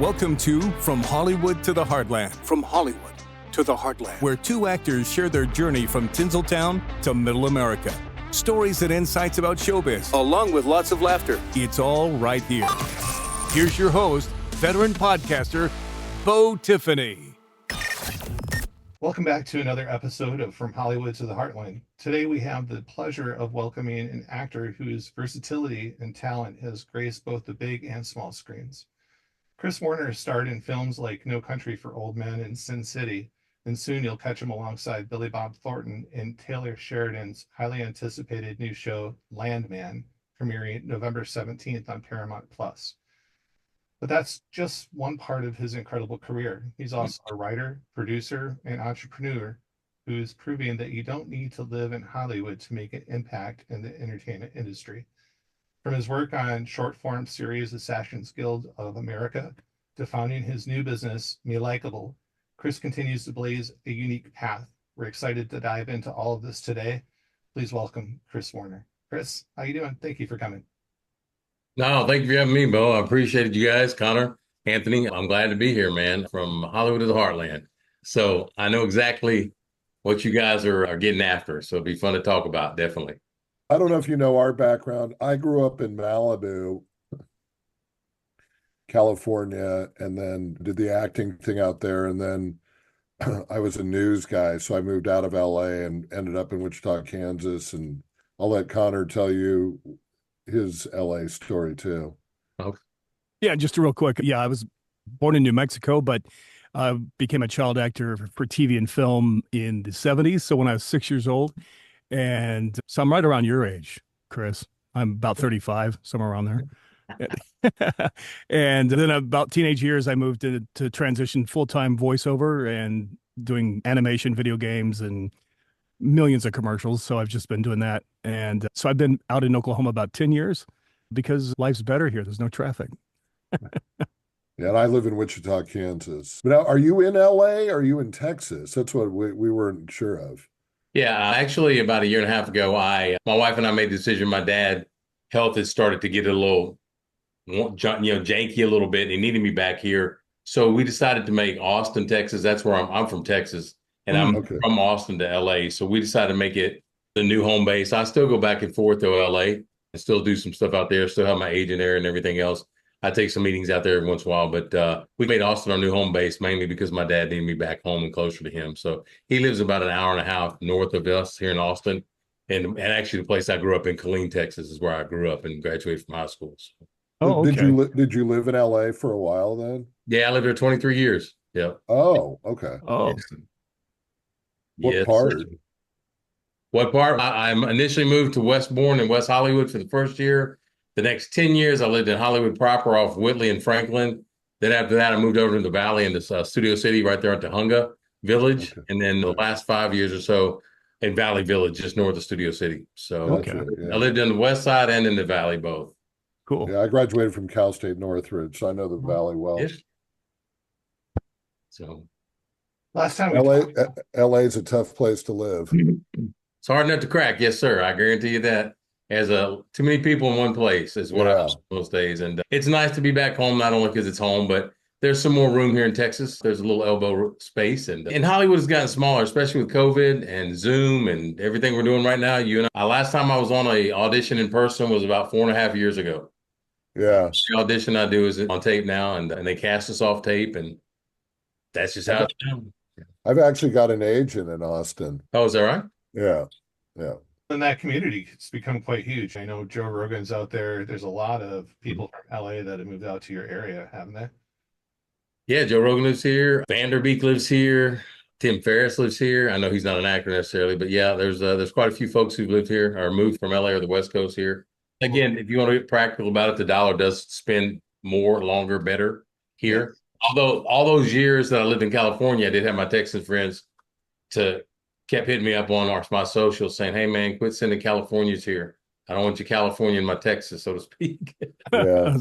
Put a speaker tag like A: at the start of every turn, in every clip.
A: Welcome to From Hollywood to the Heartland.
B: From Hollywood to the Heartland.
A: Where two actors share their journey from Tinseltown to Middle America. Stories and insights about showbiz.
B: Along with lots of laughter.
A: It's all right here. Here's your host, veteran podcaster, Bo Tiffany.
C: Welcome back to another episode of From Hollywood to the Heartland. Today we have the pleasure of welcoming an actor whose versatility and talent has graced both the big and small screens. Chris Warner starred in films like No Country for Old Men and Sin City, and soon you'll catch him alongside Billy Bob Thornton in Taylor Sheridan's highly anticipated new show, Landman, premiering November 17th on Paramount+. But that's just one part of his incredible career. He's also a writer, producer, and entrepreneur who's proving that you don't need to live in Hollywood to make an impact in the entertainment industry. From his work on short-form series Assassin's Guild of America to founding his new business, Me Likeable, Chris continues to blaze a unique path. We're excited to dive into all of this today. Please welcome Chris Warner. Chris, how you doing? Thank you for coming.
D: No, thank you for having me, Bo. I appreciate you guys, Connor, Anthony. I'm glad to be here, man, from Hollywood to the Heartland. So I know exactly what you guys are getting after. So it'd be fun to talk about, definitely.
E: I don't know if you know our background. I grew up in Malibu, California, and then did the acting thing out there. And then I was a news guy. So I moved out of LA and ended up in Wichita, Kansas. And I'll let Connor tell you his LA story too.
D: Okay.
F: Yeah, just real quick. Yeah, I was born in New Mexico, but I became a child actor for TV and film in the 70s. So when I was 6 years old, and so I'm right around your age, Chris. I'm about 35, somewhere around there. And then about teenage years, I moved to transition full-time voiceover and doing animation, video games, and millions of commercials. So I've just been doing that. And so I've been out in Oklahoma about 10 years because life's better here. There's no traffic.
E: Yeah, and I live in Wichita, Kansas. But now, are you in LA? Or are you in Texas? That's what we weren't sure of.
D: Yeah, actually, about a year and a half ago, my wife and I made the decision. My dad, health had started to get a little, janky a little bit. He needed me back here. So we decided to make Austin, Texas. That's where I'm from Texas. And I'm from Austin to LA. So we decided to make it the new home base. I still go back and forth to LA and still do some stuff out there. Still have my agent there and everything else. I take some meetings out there every once in a while, but we made Austin our new home base mainly because my dad needed me back home and closer to him. So he lives about an hour and a half north of us here in Austin. And actually the place I grew up in, Killeen, Texas, is where I grew up and graduated from high school. So.
E: Oh, okay. Did you live in LA for a while then?
D: Yeah, I lived there 23 years. Yeah.
E: Oh, okay.
F: Oh.
E: What part?
D: What part? I initially moved to Westbourne and West Hollywood for the first year. The next 10 years, I lived in Hollywood proper off Whitley and Franklin. Then after that, I moved over to the Valley in this Studio City right there at Tahunga Village. Okay. And then the last 5 years or so in Valley Village, just north of Studio City. So I lived in the West Side and in the Valley both.
F: Cool.
E: Yeah, I graduated from Cal State Northridge, so I know the Valley well.
D: Yes. So
C: Last time
E: LA is a tough place to live.
D: It's hard enough to crack. Yes, sir. I guarantee you that. As too many people in one place is what I do those days. And it's nice to be back home, not only because it's home, but there's some more room here in Texas. There's a little elbow space. And Hollywood has gotten smaller, especially with COVID and Zoom and everything we're doing right now. You and I, last time I was on a audition in person was about 4.5 years ago.
E: Yeah.
D: The audition I do is on tape now, and they cast us off tape, and that's just how it's done.
E: I've actually got an agent in Austin.
D: Oh, is that right?
E: Yeah. Yeah.
C: In that community, it's become quite huge. I know Joe Rogan's out there. There's a lot of people from LA that have moved out to your area, haven't they?
D: Yeah, Joe Rogan lives here. Vanderbeek lives here. Tim Ferriss lives here. I know he's not an actor necessarily, but yeah, there's quite a few folks who've lived here or moved from LA or the West Coast here. Again, if you want to get practical about it, the dollar does spend more, longer, better here. Although all those years that I lived in California, I did have my Texan friends kept hitting me up on my socials saying, hey, man, quit sending Californians here. I don't want you California in my Texas, so to speak.
E: Yeah.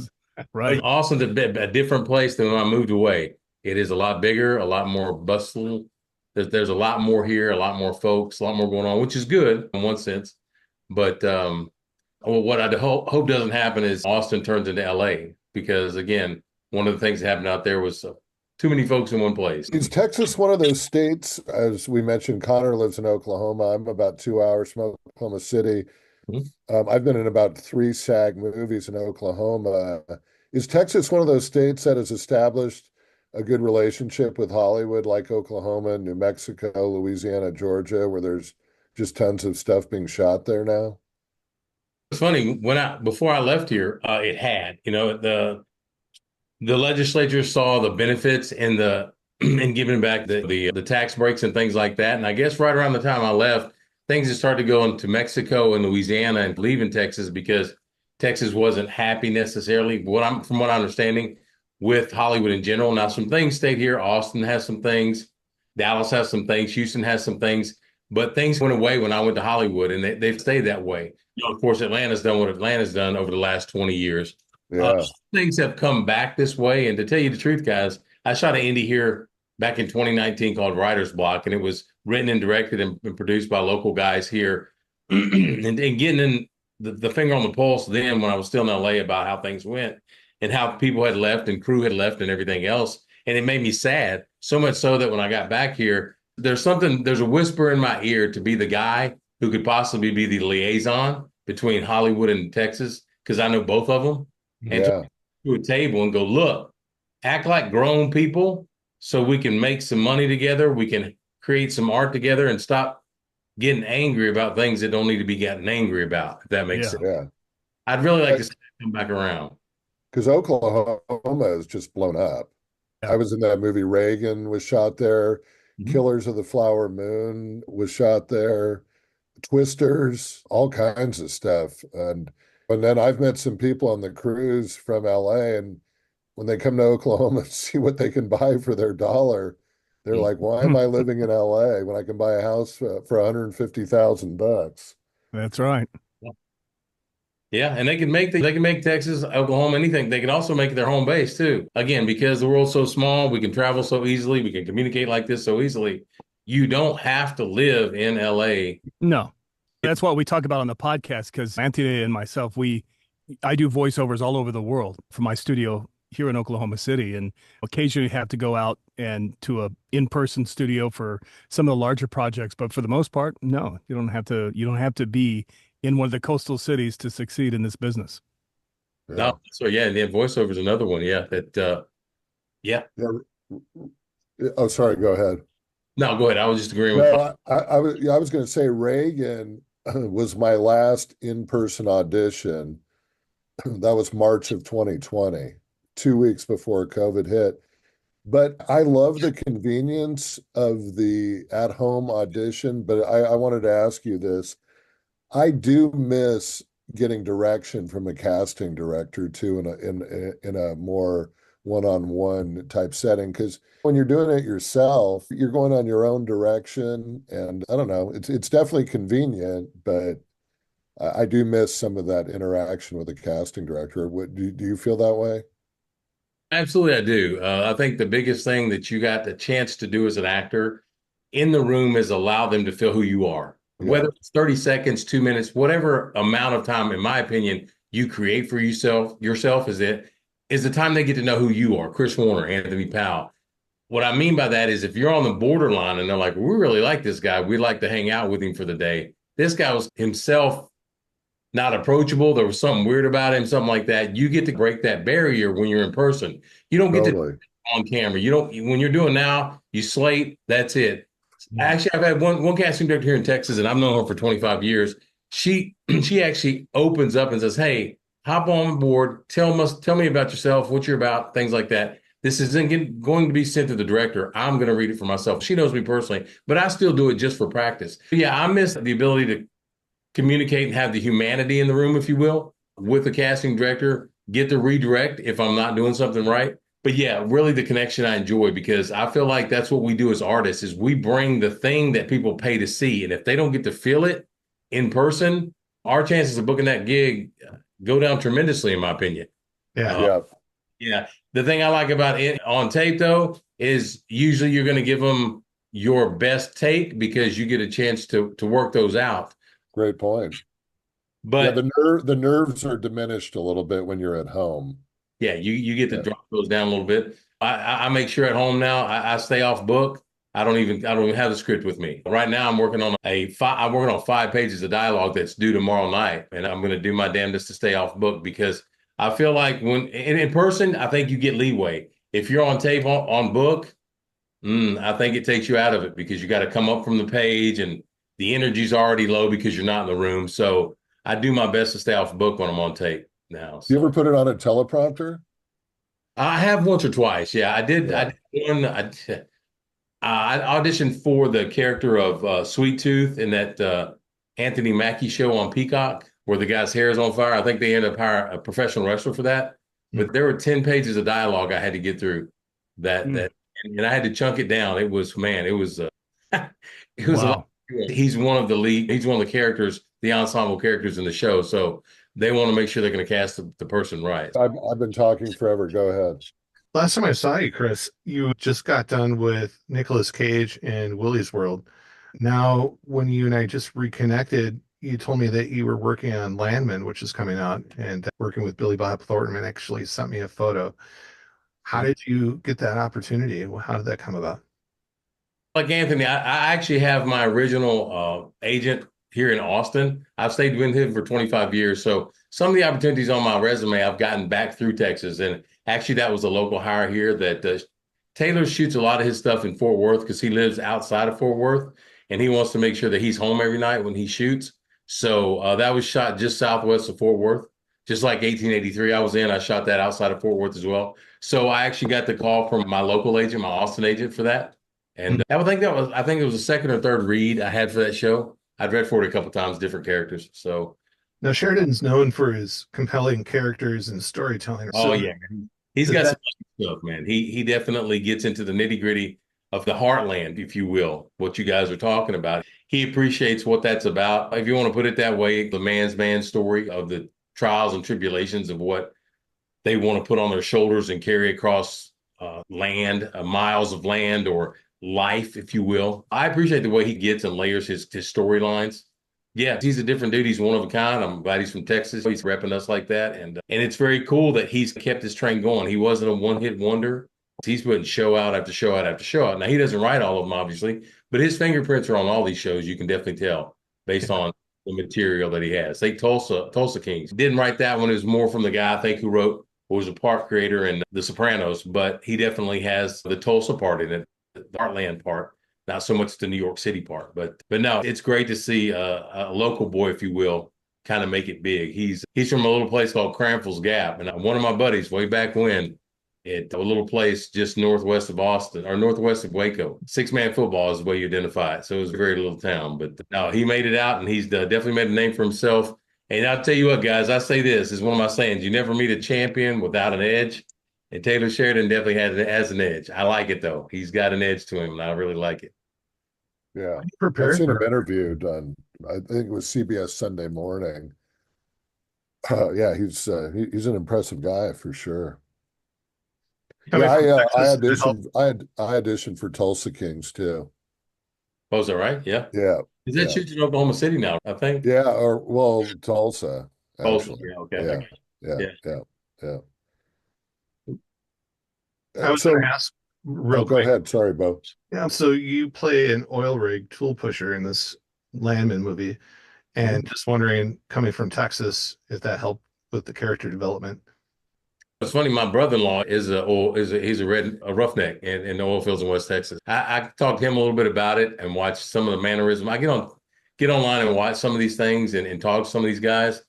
F: Right.
D: Austin's a different place than when I moved away. It is a lot bigger, a lot more bustling. There's a lot more here, a lot more folks, a lot more going on, which is good in one sense. But what I hope doesn't happen is Austin turns into LA because, again, one of the things that happened out there was too many folks in one place.
E: Is Texas one of those states, as we mentioned, Connor lives in Oklahoma. I'm about 2 hours from Oklahoma City. I've been in about 3 SAG movies in Oklahoma. Is Texas one of those states that has established a good relationship with Hollywood, like Oklahoma, New Mexico, Louisiana, Georgia, where there's just tons of stuff being shot there now?
D: It's funny, before I left here, it had, the legislature saw the benefits in in giving back the tax breaks and things like that. And I guess right around the time I left, things had started going to Mexico and Louisiana and leaving Texas because Texas wasn't happy necessarily, from what I'm understanding, with Hollywood in general. Now, some things stayed here. Austin has some things. Dallas has some things. Houston has some things. But things went away when I went to Hollywood, and they've stayed that way. Of course, Atlanta's done what Atlanta's done over the last 20 years.
E: Yeah.
D: Things have come back this way. And to tell you the truth, guys, I shot an indie here back in 2019 called Writer's Block, and it was written and directed and produced by local guys here. and getting in the finger on the pulse then when I was still in LA about how things went and how people had left and crew had left and everything else. And it made me sad, so much so that when I got back here, there's a whisper in my ear to be the guy who could possibly be the liaison between Hollywood and Texas, because I know both of them. And to a table and go, look, act like grown people so we can make some money together. We can create some art together and stop getting angry about things that don't need to be getting angry about, if that makes sense.
E: Yeah.
D: I'd really like to see it come back around.
E: Because Oklahoma is just blown up.
F: Yeah.
E: I was in that movie, Reagan was shot there. Killers of the Flower Moon was shot there. Twisters, all kinds of stuff. And then I've met some people on the cruise from LA, and when they come to Oklahoma and see what they can buy for their dollar, they're like, why am I living in LA when I can buy a house for $150,000?
F: That's right.
D: Yeah, and they can make Texas, Oklahoma, anything. They can also make it their home base too. Again, because the world's so small, we can travel so easily, we can communicate like this so easily. You don't have to live in LA.
F: No, that's what we talk about on the podcast, because Anthony and myself, I do voiceovers all over the world from my studio here in Oklahoma City, and occasionally have to go out and to a in-person studio for some of the larger projects. But for the most part, no, you don't have to be in one of the coastal cities to succeed in this business.
E: Yeah.
D: No, so yeah, and then voiceover is another one. Yeah, yeah.
E: Oh, sorry. Go ahead.
D: No, go ahead. I was just agreeing with.
E: No, I was going to say Reagan was my last in-person audition. That was March of 2020, 2 weeks before COVID hit. But I love the convenience of the at-home audition. But I wanted to ask you this. I do miss getting direction from a casting director too, in a more one-on-one type setting, because when you're doing it yourself, you're going on your own direction, and I don't know, it's definitely convenient, but I do miss some of that interaction with a casting director. Do you feel that way?
D: Absolutely, I do. I think the biggest thing that you got the chance to do as an actor in the room is allow them to feel who you are.
E: Yeah.
D: Whether it's 30 seconds, 2 minutes, whatever amount of time, in my opinion, you create for yourself is the time they get to know who you are. Chris Warner, Anthony Powell. What I mean by that is if you're on the borderline and they're like, we really like this guy, we'd like to hang out with him for the day. This guy was himself not approachable. There was something weird about him, something like that. You get to break that barrier when you're in person. You don't get to on camera. When you're doing now, you slate, that's it. Actually, I've had one casting director here in Texas, and I've known her for 25 years. She actually opens up and says, hey, hop on board. Tell me about yourself, what you're about, things like that. This isn't going to be sent to the director. I'm going to read it for myself. She knows me personally, but I still do it just for practice. But yeah, I miss the ability to communicate and have the humanity in the room, if you will, with the casting director, get the redirect if I'm not doing something right. But yeah, really the connection I enjoy, because I feel like that's what we do as artists is we bring the thing that people pay to see. And if they don't get to feel it in person, our chances of booking that gig go down tremendously, in my opinion. Yeah. The thing I like about it on tape, though, is usually you're going to give them your best take because you get a chance to work those out.
E: Great point.
D: But
E: yeah, the nerves are diminished a little bit when you're at home.
D: Yeah, you get to drop those down a little bit. I make sure at home now I stay off book. I don't even have the script with me. Right now I'm working on I'm working on 5 pages of dialogue that's due tomorrow night, and I'm going to do my damnedest to stay off book because I feel like when in person I think you get leeway. If you're on tape on book, I think it takes you out of it because you got to come up from the page and the energy's already low because you're not in the room. So I do my best to stay off book when I'm on tape now.
E: You ever put it on a teleprompter?
D: I have once or twice. Yeah, I did.
E: Yeah.
D: I did one. I auditioned for the character of Sweet Tooth in that Anthony Mackie show on Peacock, where the guy's hair is on fire. I think they ended up hiring a professional wrestler for that. But there were 10 pages of dialogue I had to get through and I had to chunk it down. It was it was it was a lot. He's one of the lead. He's one of the characters, the ensemble characters in the show. So they want to make sure they're going to cast the person right.
E: I've been talking forever. Go ahead.
C: Last time I saw you, Chris, you just got done with Nicolas Cage in Willy's World. Now, when you and I just reconnected, you told me that you were working on Landman, which is coming out, and working with Billy Bob Thornton, and actually sent me a photo. How did you get that opportunity? How did that come about?
D: Like Anthony, I actually have my original agent here in Austin. I've stayed with him for 25 years. So some of the opportunities on my resume I've gotten back through Texas. And actually, that was a local hire here that Taylor shoots a lot of his stuff in Fort Worth because he lives outside of Fort Worth. And he wants to make sure that he's home every night when he shoots. So that was shot just southwest of Fort Worth. Just like 1883 I shot that outside of Fort Worth as well. So I actually got the call from my local agent, my Austin agent for that. And I think it was the second or third read I had for that show. I'd read for it a couple of times, different characters. So
C: now Sheridan's known for his compelling characters and storytelling.
D: Oh yeah, he's got some stuff, man. He definitely gets into the nitty gritty of the heartland, if you will, what you guys are talking about. He appreciates what that's about. If you want to put it that way, the man's man story of the trials and tribulations of what they want to put on their shoulders and carry across land, miles of land or life, if you will. I appreciate the way he gets and layers his storylines. Yeah, he's a different dude. He's one of a kind. I'm glad he's from Texas. He's repping us like that. And it's very cool that he's kept his train going. He wasn't a one-hit wonder. He's putting show out after show out after show out. Now, he doesn't write all of them, obviously, but his fingerprints are on all these shows. You can definitely tell based on the material that he has. Tulsa Kings. Didn't write that one. It was more from the guy, I think, who was a part creator in The Sopranos, but he definitely has the Tulsa part in it, the Heartland part. Not so much the New York City part, but no, it's great to see a local boy, if you will, kind of make it big. He's from a little place called Cranfill's Gap, and one of my buddies way back when, at a little place just northwest of Austin or northwest of Waco. 6-man football is the way you identify it, so it was a very little town. But no, he made it out, and he's definitely made a name for himself. And I'll tell you what, guys, I say this is one of my sayings: you never meet a champion without an edge. And Taylor Sheridan definitely has an edge. I like it, though. He's got an edge to him, and I really like it.
E: Yeah. I've seen him interviewed on, I think it was CBS Sunday Morning. Yeah, he's an impressive guy for sure. Yeah, I auditioned for Tulsa Kings too.
D: Oh, is that right? Yeah.
E: Yeah.
D: Is that shooting in Oklahoma City now, I think?
E: Yeah, Tulsa.
D: Tulsa, yeah, okay.
E: Yeah.
C: I was going to ask real quick.
E: Go ahead. Sorry, Bo.
C: Yeah, so you play an oil rig tool pusher in this Landman movie, and just wondering, coming from Texas, if that helped with the character development.
D: It's funny. My brother-in-law he's a roughneck in the oil fields in West Texas. I talked to him a little bit about it and watched some of the mannerisms. I get online and watch some of these things and talk to some of these guys.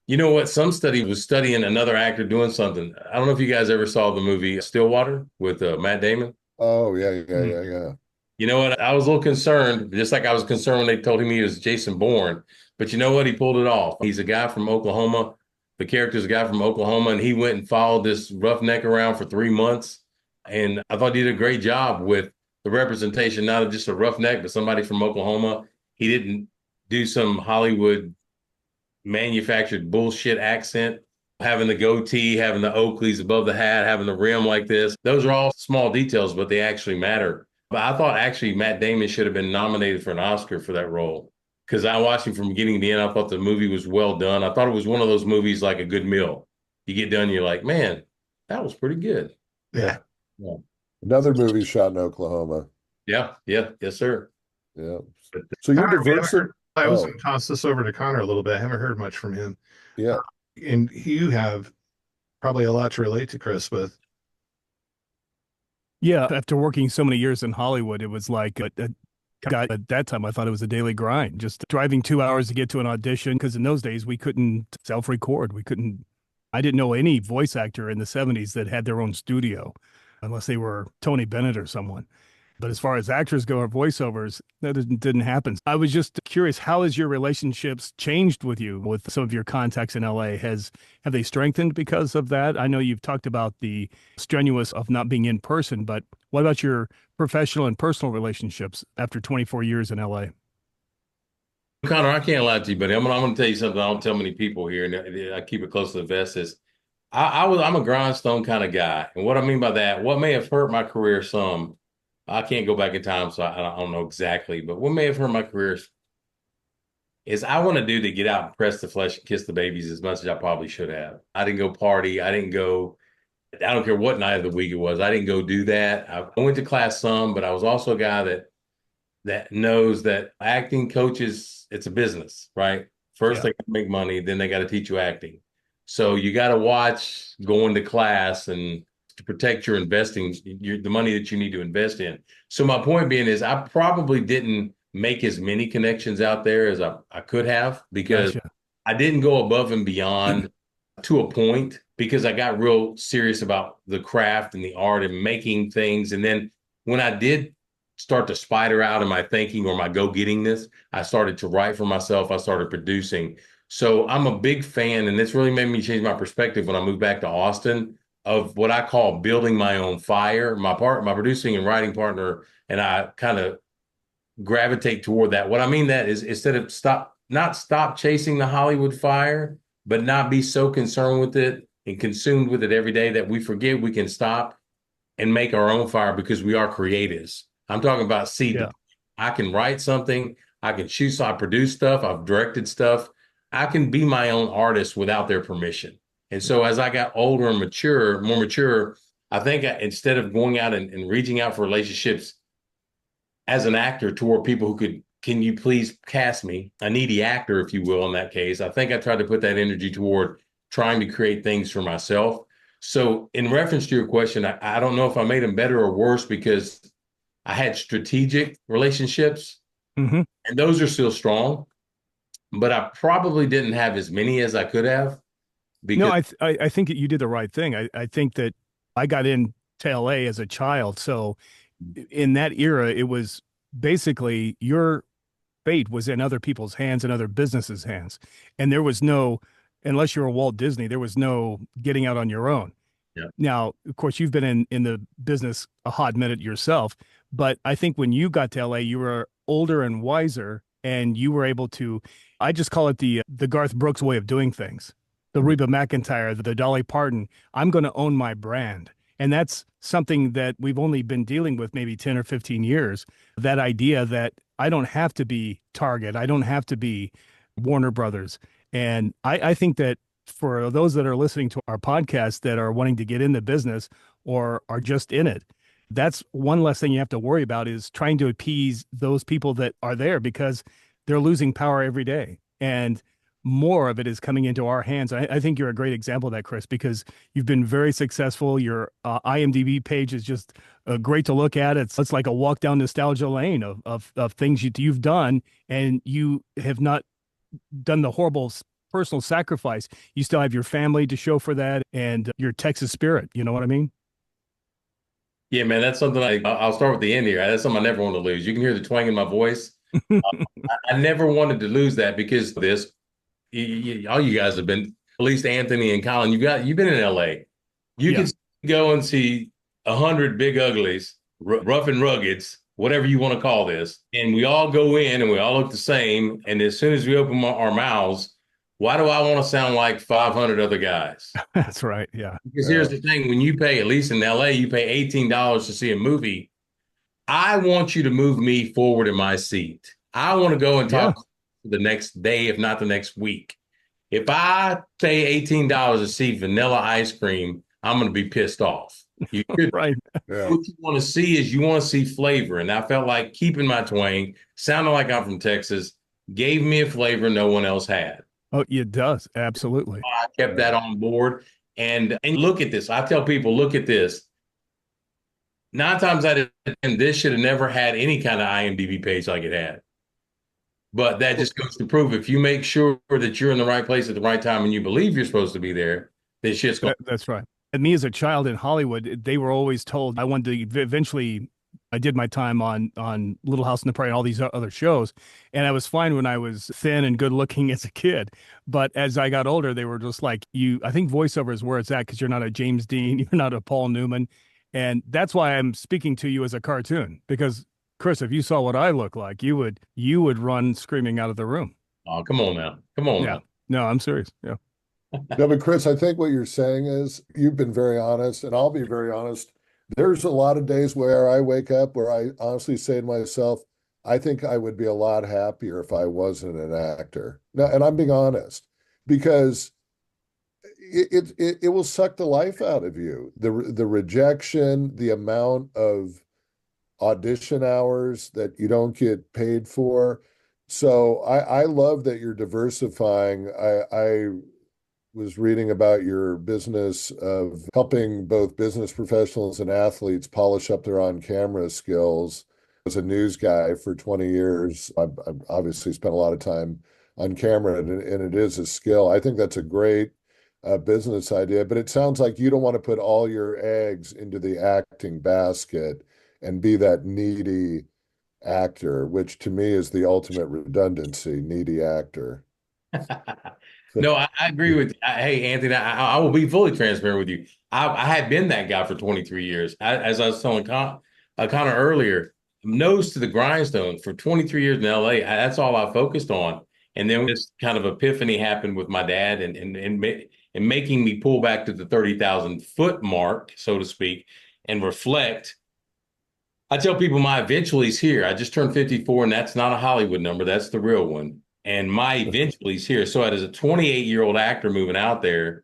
D: You know what? Some study was studying another actor doing something. I don't know if you guys ever saw the movie Stillwater with Matt Damon.
E: Oh, yeah.
D: You know what? I was a little concerned, just like I was concerned when they told him he was Jason Bourne. But you know what? He pulled it off. He's a guy from Oklahoma. The character's a guy from Oklahoma, and he went and followed this roughneck around for 3 months. And I thought he did a great job with the representation, not of just a roughneck, but somebody from Oklahoma. He didn't do some Hollywood manufactured bullshit accent, having the goatee, having the Oakleys above the hat, having the rim like this. Those are all small details, but they actually matter. But I thought actually Matt Damon should have been nominated for an Oscar for that role, because I watched him from beginning to end. I thought the movie was well done. I thought it was one of those movies like a good meal. You get done, you're like, man, That was pretty good.
C: Yeah.
D: Yeah.
E: Another movie shot in Oklahoma.
D: Yeah. Yes, sir.
E: Yeah.
D: But
E: So you're
C: Connor,
E: diversity.
C: I was
E: Oh,
C: going to toss this over to Connor a little bit. I haven't heard much from him.
E: yeah.
C: And you have probably a lot to relate to Chris with.
F: Yeah, after working so many years in Hollywood, it was like God, at that time, I thought it was a daily grind, just driving 2 hours to get to an audition. Because in those days, we couldn't self-record. I didn't know any voice actor in the 70s that had their own studio, unless they were Tony Bennett or someone. But as far as actors go or voiceovers, that didn't happen. I was just curious, how has your relationships changed with you, with some of your contacts in LA? Have they strengthened because of that? I know you've talked about the strenuous of not being in person, but what about your professional and personal relationships after 24 years in LA?
D: Connor, I can't lie to you, buddy. I'm gonna tell you something I don't tell many people here, and I keep it close to the vest. Is I'm a grindstone kind of guy, and what I mean by that, what may have hurt my career some, I can't go back in time, so I don't know exactly, but what may have hurt my career is I want to do to get out and press the flesh and kiss the babies as much as I probably should have. I didn't go party. I didn't go. I don't care what night of the week it was. I didn't go do that. I went to class some, but I was also a guy that knows that acting coaches, it's a business, right? First, they got to make money, then they got to teach you acting. So you got to watch going to class and to protect your investing, the money that you need to invest in. So my point being is I probably didn't make as many connections out there as I could have because
F: Gotcha.
D: I didn't go above and beyond to a point because I got real serious about the craft and the art and making things. And then when I did start to spider out in my thinking or my go-gettingness, I started to write for myself. I started producing. So I'm a big fan, and this really made me change my perspective when I moved back to Austin of what I call building my own fire. My producing and writing partner and I kind of gravitate toward that. What I mean that is instead of not stop chasing the Hollywood fire, but not be so concerned with it and consumed with it every day that we forget we can stop and make our own fire because we are creatives. I'm talking about I can write something, I can shoot, so I produce stuff, I've directed stuff. I can be my own artist without their permission. And so as I got older and more mature, I think instead of going out and reaching out for relationships as an actor toward people who can you please cast me, a needy actor, if you will, in that case, I think I tried to put that energy toward trying to create things for myself. So in reference to your question, I don't know if I made them better or worse because I had strategic relationships and those are still strong, but I probably didn't have as many as I could have.
F: No, I think that you did the right thing. I think that I got into LA as a child. So in that era, it was basically your fate was in other people's hands and other businesses' hands. And there was no, unless you're a Walt Disney, there was no getting out on your own.
D: Yeah.
F: Now, of course, you've been in the business a hot minute yourself, but I think when you got to LA, you were older and wiser, and you were able to, I just call it the Garth Brooks way of doing things. The Reba McEntire, the Dolly Parton, I'm going to own my brand. And that's something that we've only been dealing with maybe 10 or 15 years. That idea that I don't have to be Target, I don't have to be Warner Brothers. And I think that for those that are listening to our podcast that are wanting to get in the business or are just in it, that's one less thing you have to worry about is trying to appease those people that are there because they're losing power every day. And more of it is coming into our hands. I think you're a great example of that, Chris, because you've been very successful. Your IMDb page is just great to look at. It's like a walk down nostalgia lane of things you've done, and you have not done the horrible personal sacrifice. You still have your family to show for that and your Texas spirit. You know what I mean?
D: Yeah, man, that's something I'll start with the end here. That's something I never want to lose. You can hear the twang in my voice. I never wanted to lose that because of this. All you guys have been, at least Anthony and Colin, you've been in LA. You can go and see 100 big uglies, rough and ruggeds, whatever you want to call this. And we all go in and we all look the same. And as soon as we open our mouths, why do I want to sound like 500 other guys?
F: That's right. Yeah.
D: Because here's the thing. When you pay, at least in LA, you pay $18 to see a movie. I want you to move me forward in my seat. I want to go and talk the next day, if not the next week. If I pay $18 to see Vanilla Ice Cream, I'm going to be pissed off. You should,
F: Right.
E: Yeah.
D: what you want to see is you want to see flavor. And I felt like keeping my twang, sounding like I'm from Texas, gave me a flavor no one else had.
F: Oh, it does. Absolutely.
D: I kept that on board. And look at this. I tell people, look at this. 9 times out of 10, this should have never had any kind of IMDb page like it had. But that just goes to prove if you make sure that you're in the right place at the right time and you believe you're supposed to be there, this shit's going.
F: That's right. And me as a child in Hollywood, they were always told I wanted to eventually. I did my time on Little House on the Prairie and all these other shows, and I was fine when I was thin and good looking as a kid. But as I got older, they were just like, you. I think voiceover is where it's at because you're not a James Dean, you're not a Paul Newman, and that's why I'm speaking to you as a cartoon. Because Chris, if you saw what I look like, you would run screaming out of the room.
D: Oh, come on now. Come on.
F: Yeah.
D: Now.
F: No, I'm serious. Yeah.
E: No, but Chris, I think what you're saying is you've been very honest, and I'll be very honest. There's a lot of days where I wake up where I honestly say to myself, I think I would be a lot happier if I wasn't an actor. Now, and I'm being honest, because it will suck the life out of you. The rejection, the amount of audition hours that you don't get paid for. So I love that you're diversifying. I was reading about your business of helping both business professionals and athletes polish up their on-camera skills. As a news guy for 20 years, I've obviously spent a lot of time on camera, and it is a skill. I think that's a great business idea, but it sounds like you don't want to put all your eggs into the acting basket and be that needy actor, which to me is the ultimate redundancy, needy actor.
D: No, I agree with you. Hey, Anthony, I will be fully transparent with you. I had been that guy for 23 years. As I was telling Connor earlier, nose to the grindstone for 23 years in LA. That's all I focused on. And then this kind of epiphany happened with my dad and making me pull back to the 30,000 foot mark, so to speak, and reflect. I tell people my eventually's here. I just turned 54, and that's not a Hollywood number. That's the real one. And my eventually's here. So as a 28-year-old actor moving out there,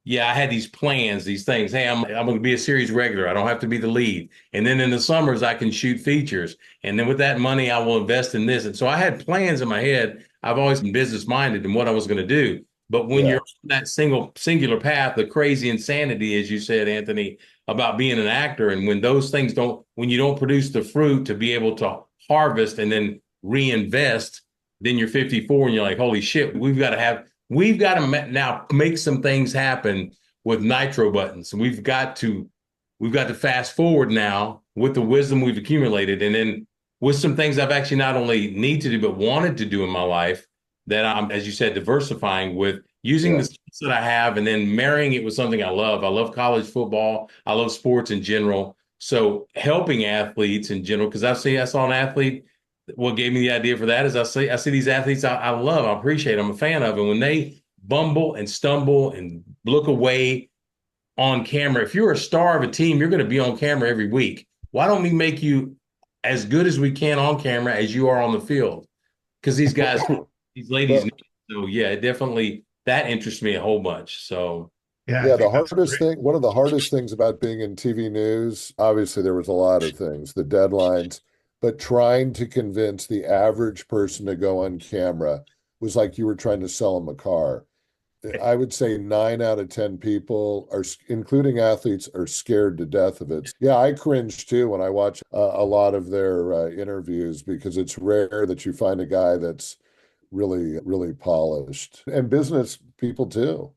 D: yeah, I had these plans, these things. Hey, I'm going to be a series regular. I don't have to be the lead. And then in the summers, I can shoot features. And then with that money, I will invest in this. And so I had plans in my head. I've always been business minded in what I was going to do. But when you're on that singular path, the crazy insanity, as you said, Anthony, about being an actor, and when those things when you don't produce the fruit to be able to harvest and then reinvest, then you're 54 and you're like, holy shit, we've got to now make some things happen with nitro buttons. We've got to fast forward now with the wisdom we've accumulated, and then with some things I've actually not only need to do but wanted to do in my life, that I'm, as you said, diversifying with using the skills that I have and then marrying it with something I love. I love college football. I love sports in general. So helping athletes in general, because I saw an athlete. What gave me the idea for that is I see these athletes I love, I appreciate, I'm a fan of, and when they bumble and stumble and look away on camera, if you're a star of a team, you're going to be on camera every week. Why don't we make you as good as we can on camera as you are on the field? Because these guys, these ladies, so yeah, definitely that interests me a whole bunch. So
C: Yeah,
E: the hardest thing, one of the hardest things about being in TV news, obviously there was a lot of things, the deadlines, but trying to convince the average person to go on camera was like you were trying to sell them a car. I would say 9 out of 10 people, including athletes, are scared to death of it. Yeah, I cringe too when I watch a lot of their interviews, because it's rare that you find a guy that's really, really polished. And business people too.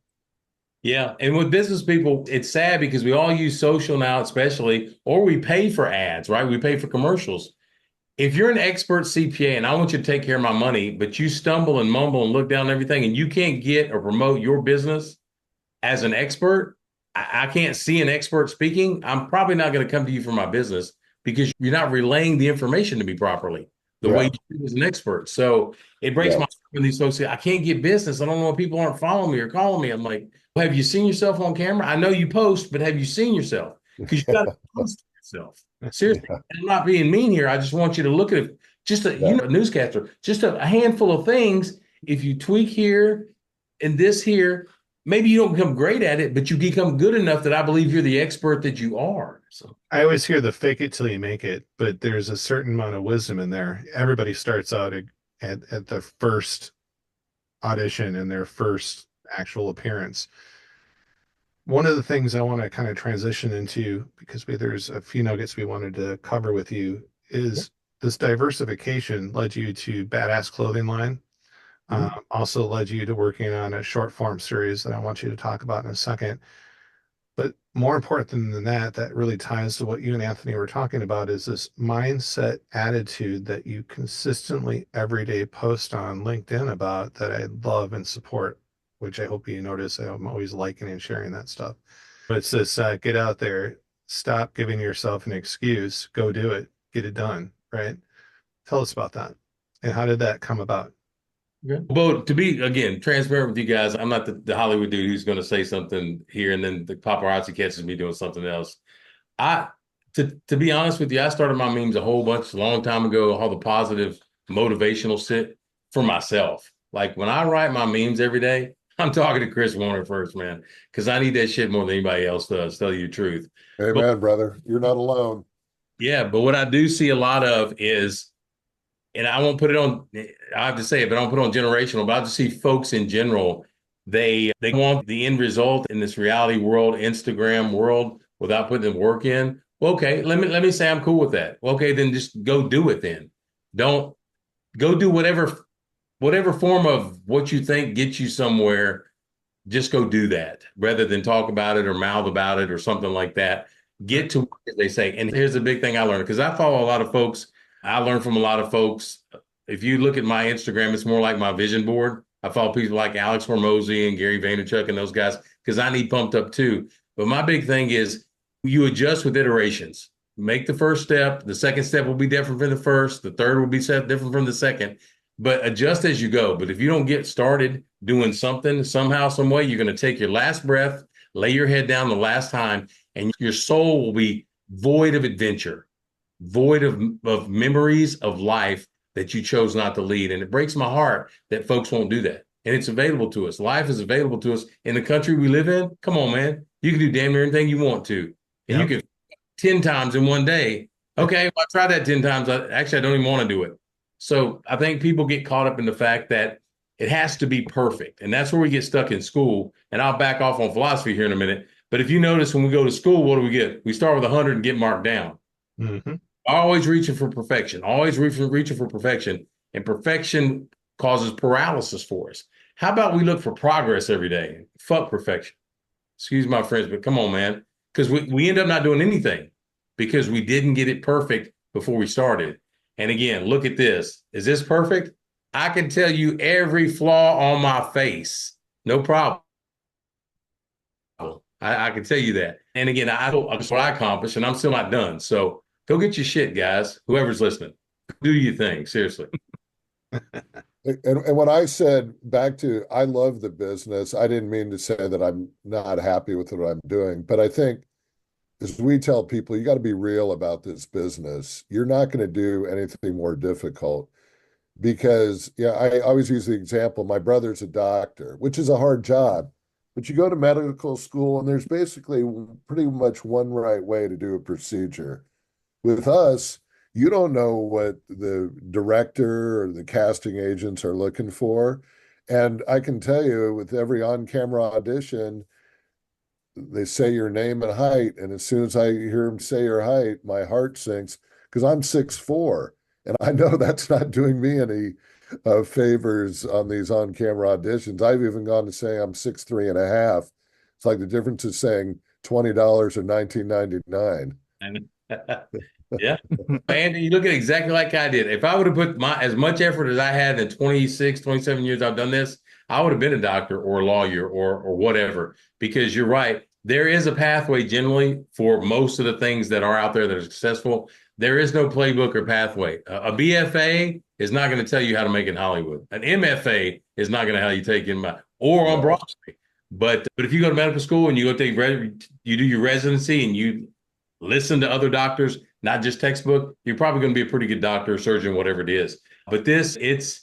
D: yeah, and with business people, it's sad because we all use social now, especially, or we pay for ads, right? We pay for commercials. If you're an expert CPA and I want you to take care of my money, but you stumble and mumble and look down everything and you can't get or promote your business as an expert, I can't see an expert speaking, I'm probably not going to come to you for my business because you're not relaying the information to me properly the way you do as an expert. So it breaks my heart when these folks say, I can't get business. I don't know if people aren't following me or calling me. I'm like, well, have you seen yourself on camera? I know you post, but have you seen yourself? Because you got to post yourself. Seriously, I'm not being mean here. I just want you to look at it. Just a newscaster, just a handful of things. If you tweak here and this here, maybe you don't become great at it, but you become good enough that I believe you're the expert that you are. So
C: I always hear the fake it till you make it, but there's a certain amount of wisdom in there. Everybody starts out at the first audition and their first actual appearance. One of the things I want to kind of transition into, because there's a few nuggets we wanted to cover with you, is this diversification led you to Badass Clothing Line. Also led you to working on a short form series that I want you to talk about in a second. But more important than that, that really ties to what you and Anthony were talking about, is this mindset attitude that you consistently every day post on LinkedIn about, that I love and support, which I hope you notice. I'm always liking and sharing that stuff. But it's this get out there, stop giving yourself an excuse, go do it, get it done, right? Tell us about that. And how did that come about?
D: Well, to be, again, transparent with you guys, I'm not the Hollywood dude who's going to say something here and then the paparazzi catches me doing something else. To be honest with you, I started my memes a whole bunch a long time ago, all the positive motivational shit for myself. Like when I write my memes every day, I'm talking to Chris Warner first, man, because I need that shit more than anybody else does, tell you the truth.
E: Amen, brother. You're not alone.
D: Yeah, but what I do see a lot of is, and I won't put it on, I have to say it, but I don't put it on generational, but I just see folks in general, they want the end result in this reality world, Instagram world, without putting the work in. Well, okay, let me say I'm cool with that. Well, okay, then just go do it then. Don't go do whatever form of what you think gets you somewhere. Just go do that rather than talk about it or mouth about it or something like that. Get to what they say. And here's the big thing I learned, because I follow a lot of folks. I learn from a lot of folks. If you look at my Instagram, it's more like my vision board. I follow people like Alex Hormozy and Gary Vaynerchuk and those guys because I need pumped up too. But my big thing is you adjust with iterations. Make the first step. The second step will be different from the first. The third will be different from the second. But adjust as you go. But if you don't get started doing something, somehow, some way, you're going to take your last breath, lay your head down the last time, and your soul will be void of adventure, void of memories of life that you chose not to lead. And it breaks my heart that folks won't do that. And it's available to us. Life is available to us in the country we live in. Come on, man. You can do damn near anything you want to. And you can 10 times in one day. Okay, well, I tried that 10 times. I don't even want to do it. So I think people get caught up in the fact that it has to be perfect. And that's where we get stuck in school. And I'll back off on philosophy here in a minute. But if you notice, when we go to school, what do we get? We start with 100 and get marked down. Mm-hmm. Always reaching for perfection, always reaching for perfection. And perfection causes paralysis for us. How about we look for progress every day? Fuck perfection. Excuse my friends, but come on, man. Because we end up not doing anything because we didn't get it perfect before we started. And again, look at this. Is this perfect? I can tell you every flaw on my face. No problem. I can tell you that. And again, that's what I accomplished, and I'm still not done. So go get your shit, guys. Whoever's listening, do your thing. Seriously.
E: And when I said back to, I love the business, I didn't mean to say that I'm not happy with what I'm doing, but I think as we tell people, you got to be real about this business. You're not going to do anything more difficult because, I always use the example, my brother's a doctor, which is a hard job, but you go to medical school and there's basically pretty much one right way to do a procedure. With us, you don't know what the director or the casting agents are looking for. And I can tell you with every on-camera audition, they say your name and height. And as soon as I hear them say your height, my heart sinks because I'm 6'4". And I know that's not doing me any favors on these on-camera auditions. I've even gone to say I'm 6'3.5". It's like the difference is saying $20 or $19.99.
D: Yeah. Andy, you look at it exactly like I did. If I would have put as much effort as I had in 26, 27 years I've done this, I would have been a doctor or a lawyer or whatever, because you're right. There is a pathway generally for most of the things that are out there that are successful. There is no playbook or pathway. A BFA is not going to tell you how to make it in Hollywood. An MFA is not going to help you take in or on Broadway. But if you go to medical school and you you do your residency and you listen to other doctors, not just textbook, you're probably going to be a pretty good doctor, surgeon, whatever it is. But it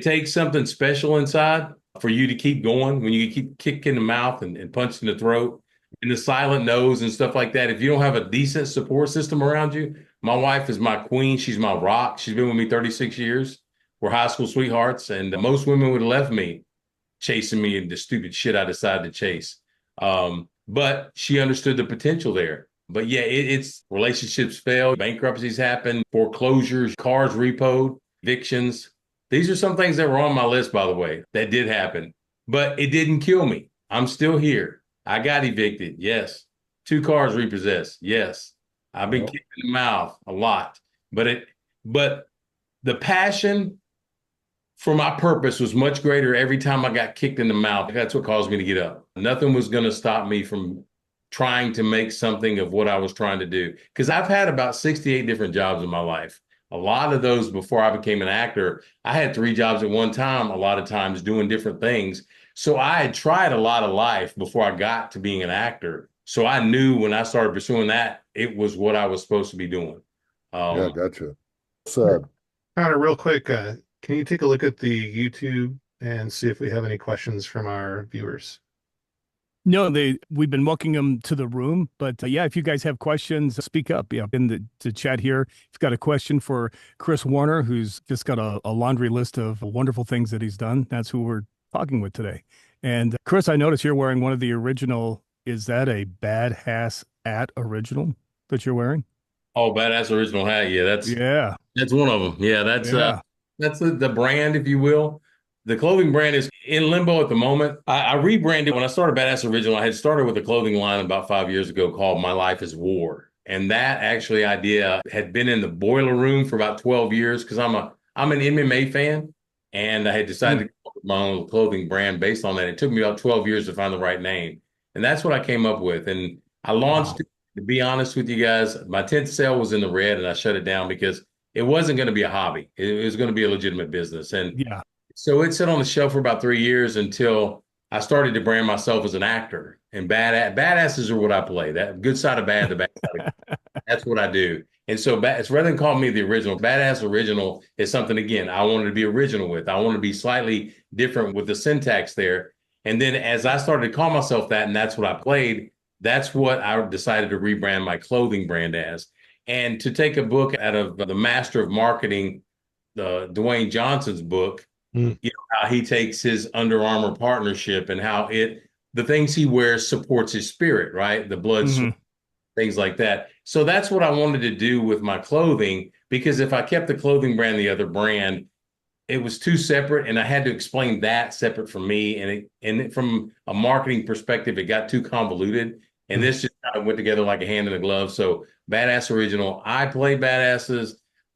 D: takes something special inside for you to keep going when you keep kicked in the mouth and punched in the throat and the silent nose and stuff like that. If you don't have a decent support system around you, my wife is my queen. She's my rock. She's been with me 36 years. We're high school sweethearts, and most women would have left me chasing me and the stupid shit I decided to chase. But she understood the potential there. But yeah, it's relationships fail, bankruptcies happen, foreclosures, cars repoed, evictions. These are some things that were on my list, by the way, that did happen. But it didn't kill me. I'm still here. I got evicted. Yes. 2 cars repossessed. Yes. I've been kicked in the mouth a lot. But the passion for my purpose was much greater every time I got kicked in the mouth. That's what caused me to get up. Nothing was going to stop me from trying to make something of what I was trying to do. Because I've had about 68 different jobs in my life. A lot of those before I became an actor, I had 3 jobs at one time, a lot of times doing different things. So I had tried a lot of life before I got to being an actor. So I knew when I started pursuing that, it was what I was supposed to be doing.
E: Yeah, gotcha. So,
C: Connor, real quick, can you take a look at the YouTube and see if we have any questions from our viewers?
F: No, we've been welcoming them to the room, but yeah, if you guys have questions, speak up. Yeah, in the chat here, if you've got a question for Chris Warner, who's just got a laundry list of wonderful things that he's done, that's who we're talking with today. And Chris, I noticed you're wearing one of the original. Is that a Badass at original that you're wearing?
D: Oh, Badass original hat. Yeah, that's one of them. Yeah, that's the brand, if you will. The clothing brand is in limbo at the moment. I rebranded when I started Badass Original. I had started with a clothing line about 5 years ago called My Life is War. And that actually idea had been in the boiler room for about 12 years because I'm an MMA fan. And I had decided to come up with my own clothing brand based on that. It took me about 12 years to find the right name. And that's what I came up with. And I launched it. To be honest with you guys, my 10th sale was in the red and I shut it down because it wasn't going to be a hobby. It was going to be a legitimate business. And
F: yeah.
D: So it sat on the shelf for about 3 years until I started to brand myself as an actor. And badasses are what I play. That good side of bad, the bad side of good. That's what I do. And so it's rather than call me the original, Badass Original is something, again, I wanted to be original with. I want to be slightly different with the syntax there. And then as I started to call myself that, and that's what I played, that's what I decided to rebrand my clothing brand as. And to take a book out of the Master of Marketing, Dwayne Johnson's book, you know, how he takes his Under Armour partnership and how the things he wears supports his spirit, right? The blood, things like that. So that's what I wanted to do with my clothing, because if I kept the clothing brand, the other brand, it was too separate, and I had to explain that separate from me. And from a marketing perspective, it got too convoluted. And this just kind of went together like a hand in a glove. So Badass Original, I play badasses.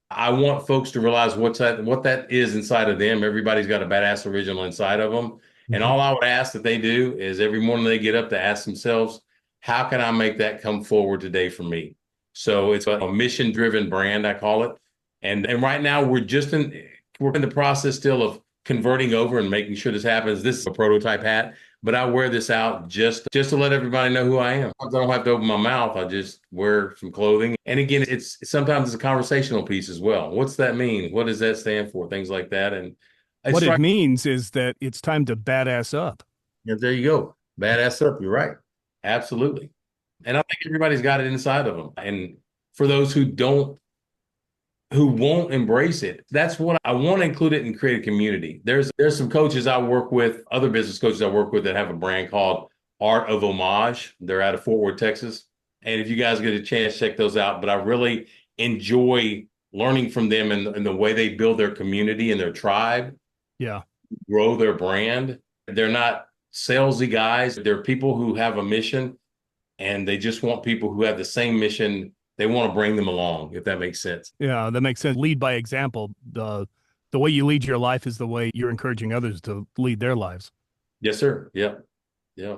D: I want folks to realize what that is inside of them. Everybody's got a Badass Original inside of them. And all I would ask that they do is every morning they get up to ask themselves, how can I make that come forward today for me? So it's a mission-driven brand, I call it. And right now we're in the process still of converting over and making sure this happens. This is a prototype hat, but I wear this out just to let everybody know who I am. I don't have to open my mouth. I just wear some clothing. And again, sometimes it's a conversational piece as well. What's that mean? What does that stand for? Things like that. And
F: what it means is that it's time to badass up.
D: Yeah, there you go. Badass up. You're right. Absolutely. And I think everybody's got it inside of them. And for those who won't embrace it, that's what I want to include it and create a community. There's some coaches I work with, other business coaches I work with that have a brand called Art of Homage. They're out of Fort Worth, Texas. And if you guys get a chance, check those out. But I really enjoy learning from them and the way they build their community and their tribe.
F: Yeah.
D: Grow their brand. They're not salesy guys. They're people who have a mission, and they just want people who have the same mission. They want to bring them along, if that makes sense.
F: Yeah, that makes sense. Lead by example. The way you lead your life is the way you're encouraging others to lead their lives.
D: Yes, sir. Yeah. Yeah.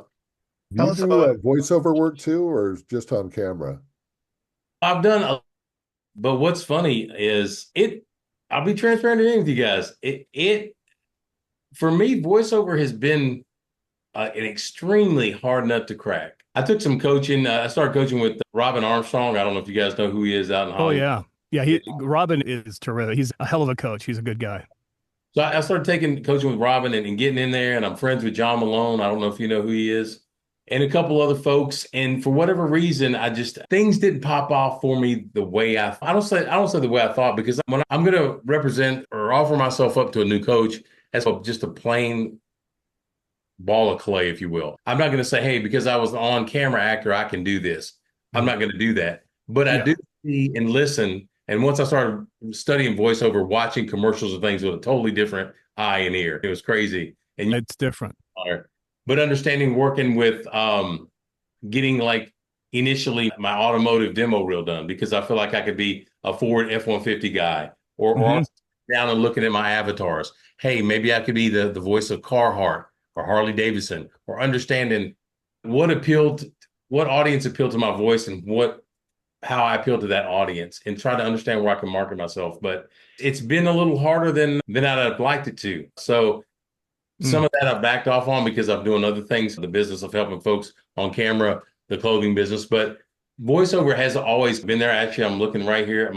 E: Do you do voiceover work too, or just on camera?
D: I've done but what's funny is I'll be transparent with you guys. For me, voiceover has been an extremely hard nut to crack. I took some coaching. I started coaching with Robin Armstrong. I don't know if you guys know who he is out in Hollywood.
F: Oh, yeah. Yeah, Robin is terrific. He's a hell of a coach. He's a good guy.
D: So I started taking coaching with Robin and getting in there, and I'm friends with John Malone. I don't know if you know who he is, and a couple other folks. And for whatever reason, things didn't pop off for me the way I don't say the way I thought, because when I'm going to represent or offer myself up to a new coach as just a plain ball of clay, if you will. I'm not going to say, hey, because I was an on-camera actor, I can do this. I'm not going to do that. But I do see and listen. And once I started studying voiceover, watching commercials and things with a totally different eye and ear, it was crazy. And
F: It's different.
D: But understanding working with getting like initially my automotive demo reel done, because I feel like I could be a Ford F-150 guy or down and looking at my avatars. Hey, maybe I could be the voice of Carhartt or Harley Davidson, or understanding what audience appealed to my voice and how I appeal to that audience, and try to understand where I can market myself. But it's been a little harder than I'd have liked it to. So some of that I've backed off on because I'm doing other things, the business of helping folks on camera, the clothing business. But voiceover has always been there. Actually, I'm looking right here at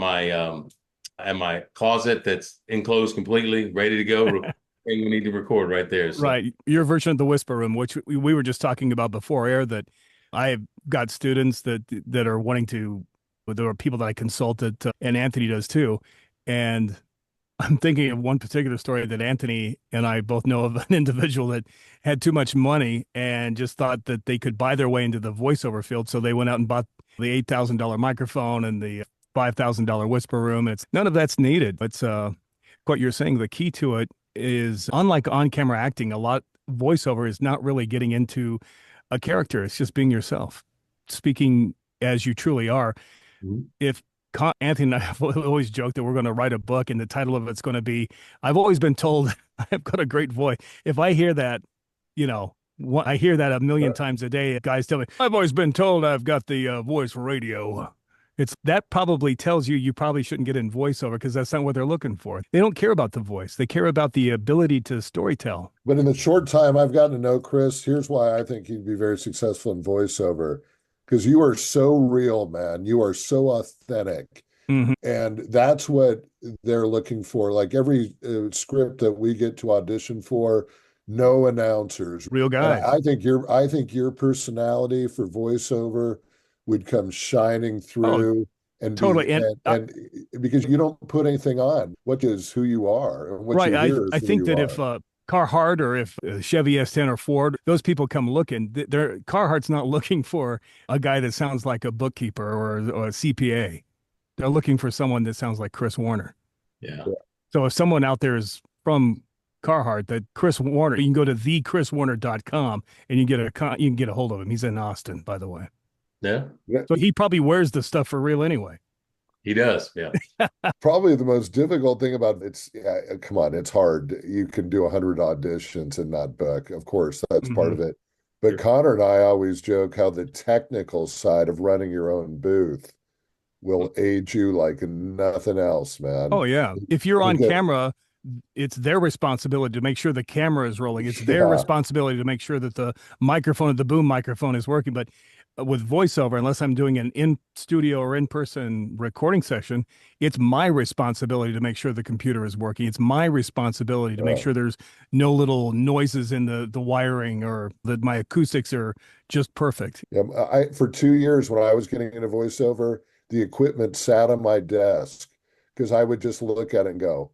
D: my closet that's enclosed completely, ready to go. We need to record right there. So.
F: Right. Your version of the whisper room, which we were just talking about before air, that I've got students that are wanting to, there are people that I consulted, and Anthony does too. And I'm thinking of one particular story that Anthony and I both know of, an individual that had too much money and just thought that they could buy their way into the voiceover field. So they went out and bought the $8,000 microphone and the $5,000 whisper room. None of that's needed. It's what you're saying. The key to it is, unlike on-camera acting, voiceover is not really getting into a character. It's just being yourself, speaking as you truly are. Mm-hmm. If Anthony and I have always joked that we're going to write a book, and the title of it's going to be, I've always been told I've got a great voice. If I hear that, I hear that a million times a day. Guys tell me, I've always been told I've got the voice for radio. That probably tells you probably shouldn't get in voiceover, because that's not what they're looking for. They don't care about the voice. They care about the ability to storytell.
E: But in the short time I've gotten to know Chris, here's why I think he'd be very successful in voiceover. Because you are so real, man. You are so authentic. Mm-hmm. And that's what they're looking for. Like every script that we get to audition for, no announcers.
F: Real guy.
E: And I think your personality for voiceover would come shining through. And
F: totally.
E: And because you don't put anything on, what is who you are. And what
F: right.
E: You hear is
F: I think that
E: are.
F: if Carhartt or if Chevy S10 or Ford, those people come looking, Carhartt's not looking for a guy that sounds like a bookkeeper or a CPA. They're looking for someone that sounds like Chris Warner.
D: Yeah.
F: So if someone out there is from Carhartt, that Chris Warner, you can go to thechriswarner.com and you can get a hold of him. He's in Austin, by the way.
D: Yeah.
F: So he probably wears the stuff for real anyway.
D: He does, yeah.
E: Probably the most difficult thing about come on, it's hard. You can do 100 auditions and not book. Of course, that's part of it. But Connor and I always joke how the technical side of running your own booth will aid you like nothing else, man.
F: Oh, yeah. If you're on camera, it's their responsibility to make sure the camera is rolling. It's their responsibility to make sure that the boom microphone is working. But with voiceover, unless I'm doing an in-studio or in-person recording session, it's my responsibility to make sure the computer is working. It's my responsibility to make sure there's no little noises in the wiring, or that my acoustics are just perfect.
E: Yeah, for 2 years when I was getting into voiceover, the equipment sat on my desk because I would just look at it and go,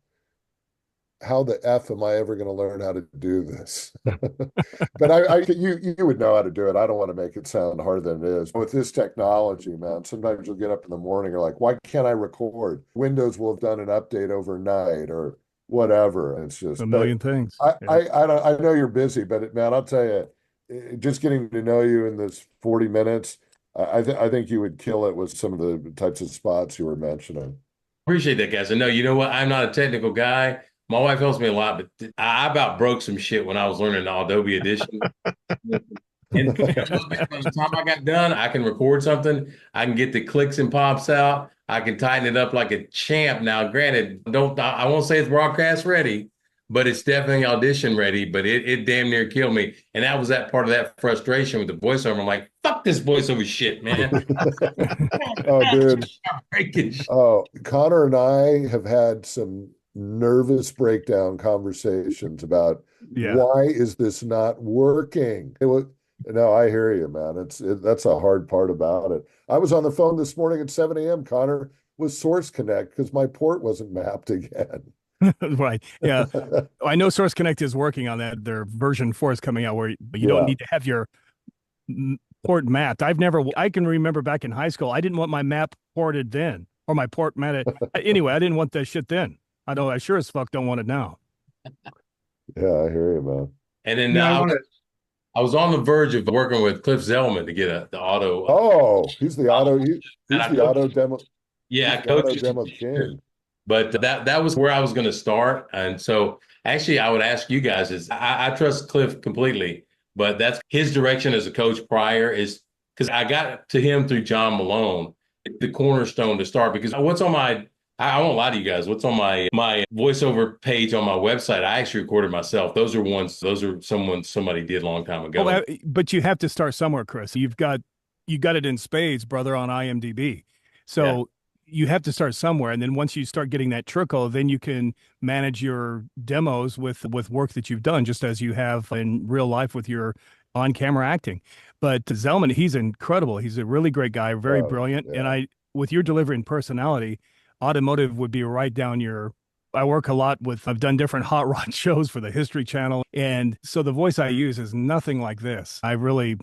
E: how the F am I ever going to learn how to do this? But you would know how to do it. I don't want to make it sound harder than it is. With this technology, man, sometimes you'll get up in the morning, you're like, why can't I record? Windows will have done an update overnight or whatever. And it's just
F: a million things.
E: I know you're busy, but man, I'll tell you, just getting to know you in this 40 minutes, I think you would kill it with some of the types of spots you were mentioning.
D: Appreciate that, guys. I know, you know what? I'm not a technical guy. My wife helps me a lot, but I about broke some shit when I was learning Adobe Audition. And by the time I got done, I can record something. I can get the clicks and pops out. I can tighten it up like a champ. Now, granted, I won't say it's broadcast ready, but it's definitely audition ready. But it damn near killed me. And that was that part of that frustration with the voiceover. I'm like, fuck this voiceover shit, man.
E: Oh, dude. Oh, Connor and I have had some nervous breakdown conversations about
F: Yeah.
E: why is this not working? No, I hear you, man. That's a hard part about it. I was on the phone this morning at 7 a.m., Connor, with Source Connect because my port wasn't mapped again.
F: Right. Yeah. I know Source Connect is working on that. Their version 4 is coming out where you don't
E: Yeah.
F: need to have your port mapped. I can remember back in high school, I didn't want my map ported then or my port matted. Anyway, I didn't want that shit then. I sure as fuck don't want it now.
E: Yeah, I hear you, man.
D: And then
C: I want to.
D: I was on the verge of working with Cliff Zellman to get the auto.
E: Oh, he's the auto. He's the auto demo.
D: Yeah, I
E: He's the auto
D: coached
E: demo king.
D: but that was where I was going to start. And so actually I would ask you guys is I trust Cliff completely, but that's his direction as a coach prior is because I got to him through John Malone, the cornerstone to start because what's on my I won't lie to you guys. What's on my voiceover page on my website? I actually recorded myself. Those are somebody did a long time ago.
F: Oh, but you have to start somewhere, Chris. You got it in spades, brother, on IMDb. So you have to start somewhere, and then once you start getting that trickle, then you can manage your demos with work that you've done, just as you have in real life with your on-camera acting. But Zellman, he's incredible. He's a really great guy, very brilliant, and with your delivery and personality, automotive would be right down your. I work a lot I've done different hot rod shows for the History Channel. And so the voice I use is nothing like this. I'm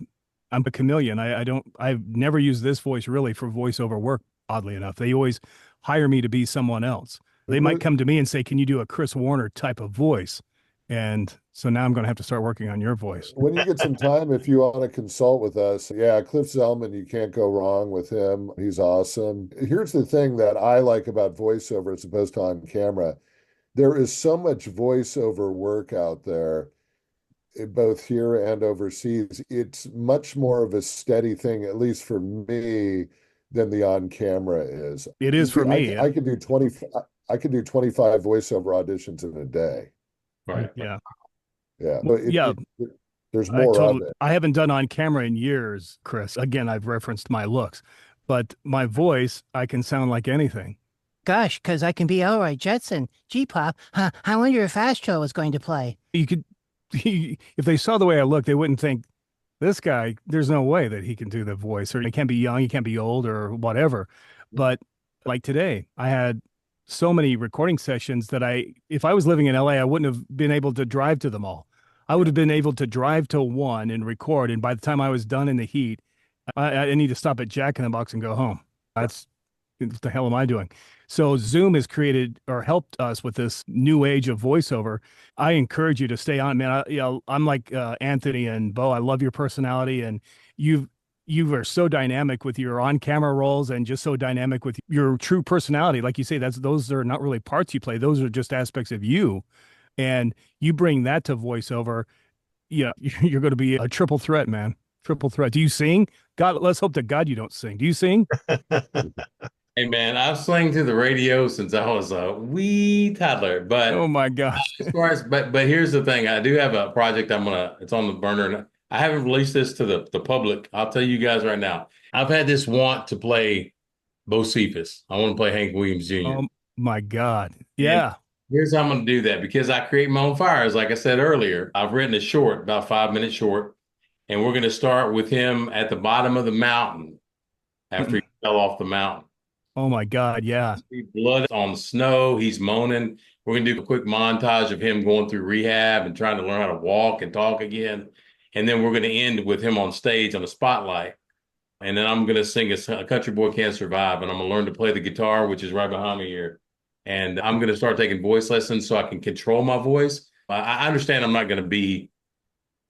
F: a chameleon. I've never used this voice really for voiceover work, oddly enough. They always hire me to be someone else. They might come to me and say, can you do a Chris Warner type of voice? And so now I'm going to have to start working on your voice.
E: When you get some time, if you want to consult with us, Cliff Zellman, you can't go wrong with him. He's awesome. Here's the thing that I like about voiceover as opposed to on camera. There is so much voiceover work out there, both here and overseas. It's much more of a steady thing, at least for me, than the on camera is.
F: It is for me.
E: I could do 25 voiceover auditions in a day.
D: Right.
F: Yeah.
E: Yeah. But there's more of it.
F: I haven't done on camera in years, Chris. Again, I've referenced my looks, but my voice, I can sound like anything.
G: Gosh, because I can be Elroy Jetson. G-Pop, I wonder if Astro is going to play.
F: You could, if they saw the way I look, they wouldn't think, this guy, there's no way that he can do the voice, or he can't be young, he can't be old, or whatever. But like today, I had so many recording sessions that if I was living in LA, I wouldn't have been able to drive to them all. I would have been able to drive to one and record. And by the time I was done in the heat, I need to stop at Jack in the Box and go home. What the hell am I doing? So Zoom has created or helped us with this new age of voiceover. I encourage you to stay on, man. I'm like Anthony and Bo. I love your personality, and you are so dynamic with your on-camera roles, and just so dynamic with your true personality. Like you say, those are not really parts you play; those are just aspects of you, and you bring that to voiceover. Yeah, you're going to be a triple threat, man. Triple threat. Do you sing? God, let's hope to God you don't sing. Do you sing?
D: Hey man, I've sang to the radio since I was a wee toddler. But
F: oh my gosh!
D: but here's the thing: I do have a project. It's on the burner, and I haven't released this to the public. I'll tell you guys right now. I've had this want to play Bocephus. I want to play Hank Williams Jr.
F: Oh my God! Yeah.
D: And here's how I'm going to do that because I create my own fires. Like I said earlier, I've written a short, about 5 minutes short, and we're going to start with him at the bottom of the mountain after he fell off the mountain.
F: Oh my God, yeah.
D: Blood on the snow. He's moaning. We're going to do a quick montage of him going through rehab and trying to learn how to walk and talk again. And then we're going to end with him on stage on the spotlight. And then I'm going to sing A Country Boy Can't Survive. And I'm going to learn to play the guitar, which is right behind me here. And I'm going to start taking voice lessons so I can control my voice. I understand I'm not going to be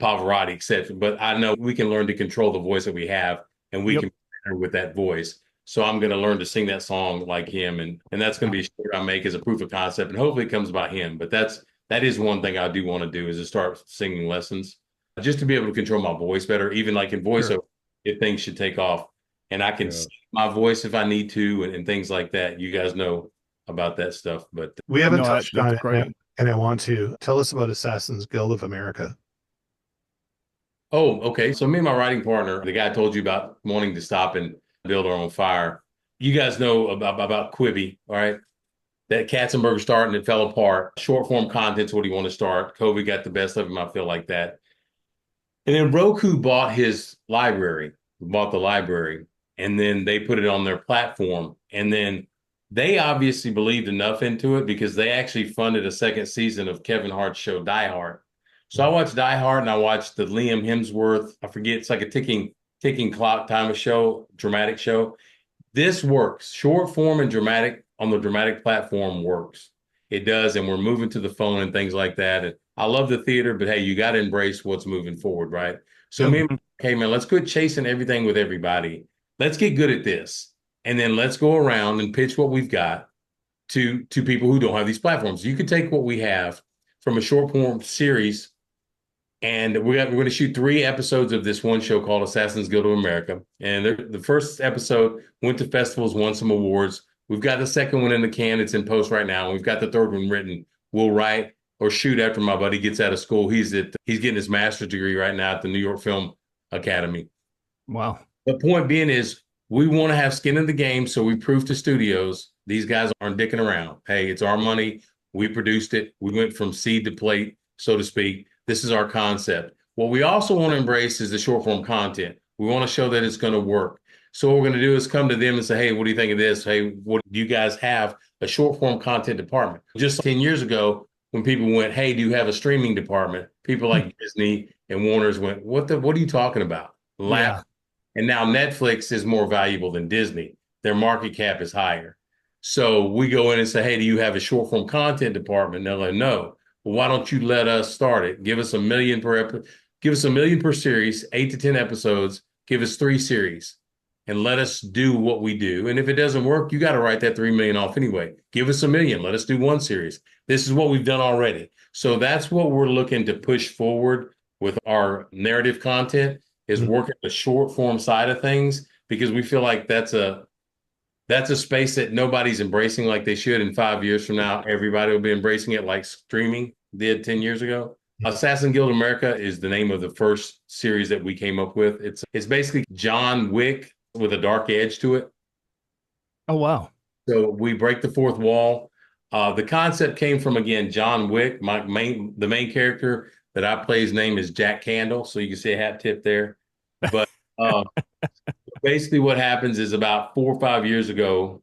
D: Pavarotti, etc., but I know we can learn to control the voice that we have, and we can better with that voice. So I'm going to learn to sing that song like him. And that's going to be a short I make as a proof of concept. And hopefully it comes by him. But that is one thing I do want to do is to start singing lessons just to be able to control my voice better, even like in voiceover, if things should take off. And I can sing my voice if I need to and things like that. You guys know about that stuff. But
C: we haven't touched on it. And I want to tell us about Assassin's Guild of America.
D: Oh, okay. So me and my writing partner, the guy I told you about wanting to stop and build our own fire. You guys know about Quibi, all right? that Katzenberg started and it fell apart. Short form content's what he wanted to start. COVID got the best of him, I feel like that. And then Roku bought his library, bought the library, and then they put it on their platform. And then they obviously believed enough into it because they actually funded a second season of Kevin Hart's show, Die Hard. So I watched Die Hard and I watched the Liam Hemsworth, I forget, it's like a ticking clock time of show, dramatic show. This works. Short form and dramatic on the dramatic platform works. It does. And we're moving to the phone and things like that. And I love the theater, but hey, you got to embrace what's moving forward, right? So me and okay, man, let's quit chasing everything with everybody. Let's get good at this. And then let's go around and pitch what we've got to people who don't have these platforms. You could take what we have from a short form series, and we're going to shoot 3 episodes of this one show called Assassin's Guild of America. And the first episode went to festivals, won some awards. We've got the second one in the can. It's in post right now. We've got the third one written. We'll write or shoot after my buddy gets out of school. He's getting his master's degree right now at the New York Film Academy.
F: Wow.
D: The point being is we want to have skin in the game. So we prove to studios, these guys aren't dicking around. Hey, it's our money. We produced it. We went from seed to plate, so to speak. This is our concept. What we also want to embrace is the short form content. We want to show that it's going to work. So what we're going to do is come to them and say, hey, what do you think of this? Hey, what do you guys have? A short form content department. Just 10 years ago, when people went, hey, do you have a streaming department? People like Disney and Warner's went, what are you talking about? Laugh. Yeah. And now Netflix is more valuable than Disney. Their market cap is higher. So we go in and say, hey, do you have a short form content department? And they're like, no. Well, why don't you let us start it? Give us $1 million per series, 8 to 10 episodes. Give us 3 series and let us do what we do. And if it doesn't work, you got to write that $3 million off anyway. Give us $1 million. Let us do 1 series. This is what we've done already. So that's what we're looking to push forward with our narrative content is working the short form side of things, because we feel like that's a space that nobody's embracing like they should. In 5 years from now, everybody will be embracing it like streaming did 10 years ago. Assassin Guild America is the name of the first series that we came up with. It's basically John Wick with a dark edge to it.
F: Oh, wow.
D: So we break the fourth wall. The concept came from, again, John Wick. The main character that I play, his name is Jack Candle. So you can see a hat tip there. But basically what happens is about 4 years ago,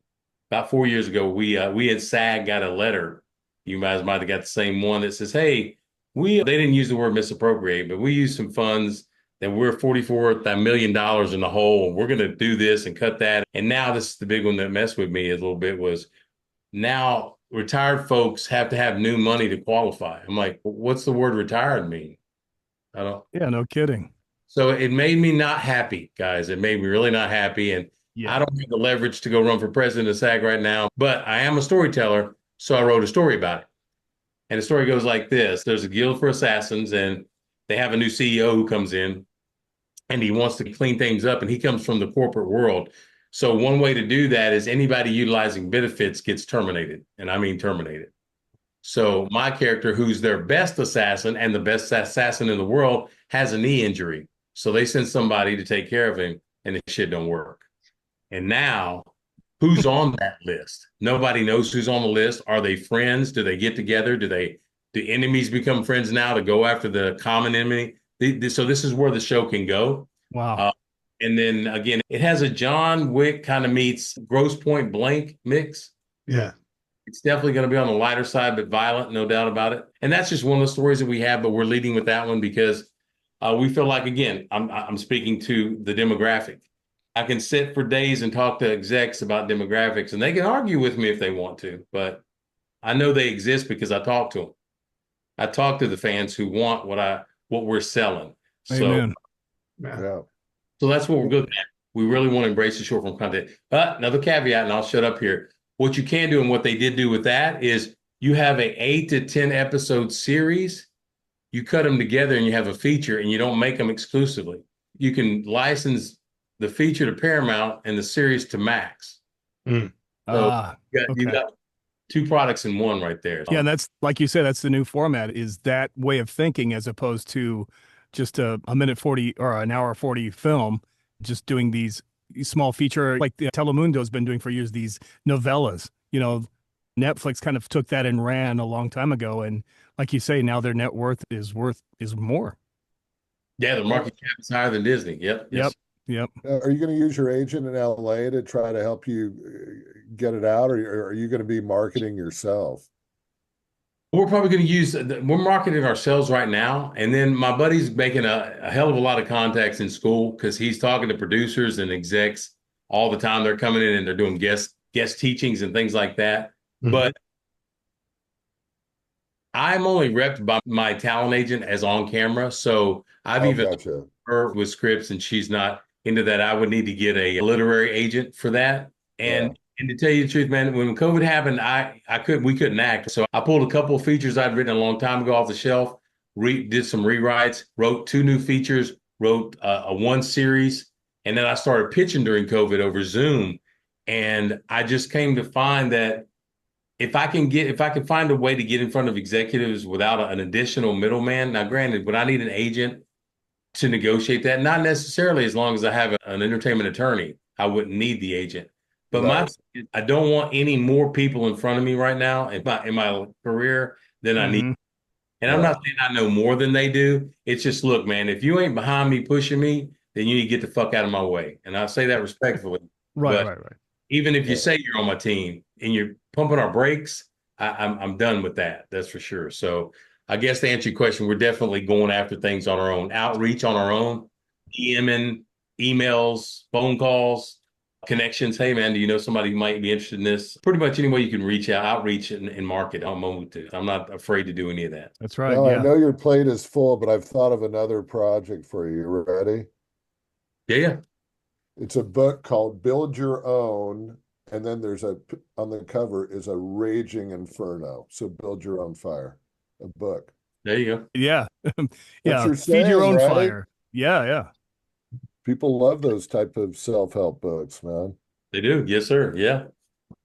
D: we at SAG got a letter. You guys might have got the same one that says, hey, they didn't use the word misappropriate, but we used some funds that we're $44 million in the hole. And we're going to do this and cut that. And now this is the big one that messed with me a little bit was now retired folks have to have new money to qualify. I'm like, what's the word retired mean? I don't.
F: Yeah, no kidding.
D: So it made me not happy, guys. It made me really not happy. And I don't have the leverage to go run for president of SAG right now, but I am a storyteller. So I wrote a story about it. And the story goes like this. There's a guild for assassins and they have a new CEO who comes in and he wants to clean things up. And he comes from the corporate world. So one way to do that is anybody utilizing benefits gets terminated. And I mean terminated. So my character, who's their best assassin and the best assassin in the world, has a knee injury. So they send somebody to take care of him and the shit don't work. And now who's on that list? Nobody knows who's on the list. Are they friends? Do they get together? Do enemies become friends now to go after the common enemy? So this is where the show can go.
F: Wow.
D: And then again, it has a John Wick kind of meets Grosse Pointe Blank mix.
C: Yeah.
D: It's definitely going to be on the lighter side, but violent, no doubt about it. And that's just one of the stories that we have, but we're leading with that one because we feel like, again, I'm speaking to the demographic. I can sit for days and talk to execs about demographics, and they can argue with me if they want to, but I know they exist because I talk to them. I talk to the fans who want what we're selling.
F: Amen.
D: So that's what we're good at. We really want to embrace the short form content. But another caveat, and I'll shut up here. What you can do and what they did do with that is you have an 8 to 10 episode series. You cut them together and you have a feature and you don't make them exclusively. You can license the feature to Paramount and the series to Max. You got 2 products in one right there.
F: Yeah, and that's, like you said, that's the new format, is that way of thinking as opposed to just a minute 40 or an hour 40 film, just doing these small feature, like the Telemundo's been doing for years, these novellas, Netflix kind of took that and ran a long time ago. And like you say, now their net worth is more.
D: Yeah, the market cap is higher than Disney. Yep.
F: Yep.
D: Yes.
F: Yep.
E: Are you going to use your agent in LA to try to help you get it out, or are you going to be marketing yourself?
D: We're probably going to we're marketing ourselves right now. And then my buddy's making a hell of a lot of contacts in school because he's talking to producers and execs all the time. They're coming in and they're doing guest teachings and things like that.
C: Mhm.
D: But I'm only repped by my talent agent as on camera. So I've even
E: Gotcha.
D: her with scripts and she's not into that. I would need to get a literary agent for that. And to tell you the truth, man, when COVID happened, we couldn't act. So I pulled a couple of features I'd written a long time ago off the shelf, did some rewrites, wrote 2 new features, wrote a 1 series, and then I started pitching during COVID over Zoom. And I just came to find that if I can find a way to get in front of executives without an additional middleman. Now, granted, would I need an agent to negotiate that? Not necessarily, as long as I have an entertainment attorney. I wouldn't need the agent. But
E: Right.
D: I don't want any more people in front of me right now in my career than I need.
F: Mhm.
D: And I'm not saying I know more than they do. It's just, look, man, if you ain't behind me pushing me, then you need to get the fuck out of my way. And I say that respectfully.
F: Right.
D: But even if you say you're on my team and you're pumping our brakes, I'm done with that. That's for sure. So I guess to answer your question, we're definitely going after things on our own, outreach on our own, DMing, emails, phone calls, connections. Hey, man, do you know somebody who might be interested in this? Pretty much any way you can reach out, outreach and market. I'm not afraid to do any of that.
F: That's right.
E: Now, I
F: Yeah.
E: know your plate is full, but I've thought of another project for you. You ready?
D: Yeah.
E: It's a book called Build Your Own, and then on the cover is a raging inferno. So build your own fire, a book.
D: There you go.
F: Yeah.
E: What
F: Yeah.
E: you're
F: Feed your
E: saying,
F: own
E: right?
F: fire. Yeah. Yeah.
E: People love those type of self-help books, man.
D: They do. Yes, sir. Yeah.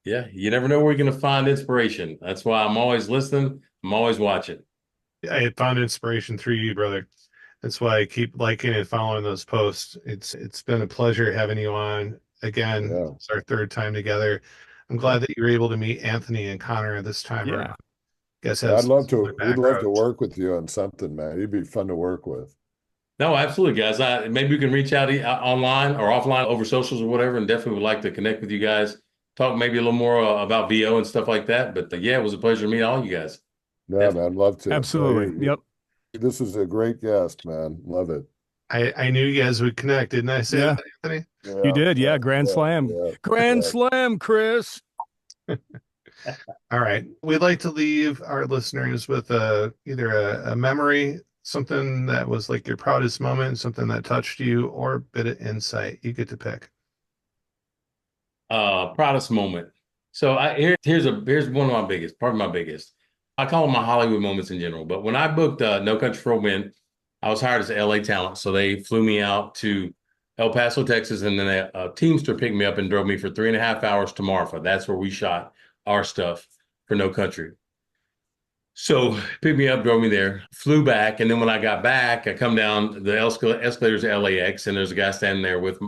D: Yeah. You never know where you're going to find inspiration. That's why I'm always listening. I'm always watching.
C: I found inspiration through you, brother. That's why I keep liking and following those posts. It's been a pleasure having you on again.
E: Yeah.
C: It's our 3rd time together. I'm glad that you were able to meet Anthony and Connor this time
F: Yeah.
C: around. Guess
E: I'd love to.
C: back
E: We'd love to
C: roads.
E: work with you on something, man. You'd be fun to work with.
D: No, absolutely, guys. Maybe we can reach out online or offline over socials or whatever, and definitely would like to connect with you guys, talk maybe a little more about VO and stuff like that. But yeah, it was a pleasure to meet all you guys.
E: Yeah, man, I'd love to.
F: Absolutely. Yep.
E: This is a great guest, man. Love it.
C: I knew you guys would connect, didn't I say
F: Yeah.
C: that, Anthony?
E: Yeah,
F: You did. Yeah. Grand Slam. Grand Slam, Chris.
C: All right. We'd like to leave our listeners with either a memory, something that was like your proudest moment, something that touched you, or a bit of insight. You get to pick.
D: Proudest moment. So here's one of my biggest, probably my biggest. I call them my Hollywood moments in general. But when I booked No Country for Old Men, I was hired as an LA talent. So they flew me out to El Paso, Texas, and then a Teamster picked me up and drove me for 3.5 hours to Marfa. That's where we shot our stuff for No Country. So picked me up, drove me there, flew back, and then when I got back, I come down the escalators at LAX, and there's a guy standing there with